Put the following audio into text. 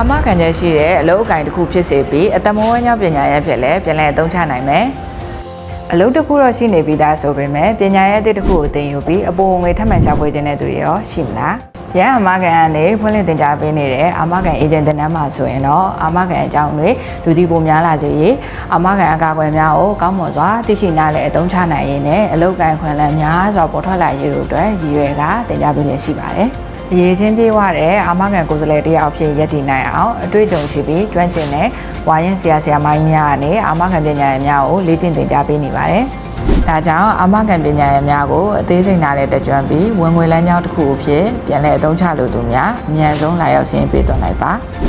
အာမခံချက်ရှိတဲ့အလုပ်အကင်တစ်ခုဖြစ်စေပြီးအတမောဝညပညာရေးဖြစ်လဲပြန်လည်အသုံးချနိုင်မယ်အလုပ်တစ်ခုတော့ရှိနေပြီးသားဆိုပေမဲ့ပညာရေးအသစ်တစ်ခုကိုသင်ယူပြီးအပေါ်ငွေထပ်မံရှာဖွေခြင်းတဲ့သူတွေရောရှိမလားရန်အာမခံကနေဖွင့်လှစ်တင်ကြားပေးနေတဲ့အာမခံအေဂျင့်တင်နန်းမှာဆိုရင်တော့အာမခံအကြောင်းတွေလူသိပိုများလာစေရေးအာမခံအကာအကွယ်များကိုကောင်းမွန်စွာသိရှိနားလည်အသုံးချနိုင်ရင်းနဲ့အလုပ်ကိုင်ခွင့်လန်းများစွာပေါ်ထွက်လာရေးတို့အတွက်ရည်ရွယ်ကတင်ကြားပေးလျက်ရှိပါတယ်အရေးချင်းပြေးဝတဲ့အာမခံကိုယ်စားလှယ်တယောက်ဖြစ်ရည်တည်နိုင်အောင်အတွေ့အကြုံရှိပြီးကျွမ်းကျင်တဲ့ဝါရင်ဆရာမကြီးများကနေအာမခံပညာရေးများကိုလေ့ကျင့်သင်ကြားပေးနေပါတယ်။ဒါကြောင့်အာမခံပညာရေးများကိုအသေးစိတ်နားလည်တကြွပြီးဝင်ငွေလမ်းကြောင်းတစ်ခုအဖြစ်ပြန်လည်အသုံးချလိုသူများအမြန်ဆုံးလာရောက်ဆင်းပေးသွင်းလိုက်ပါ။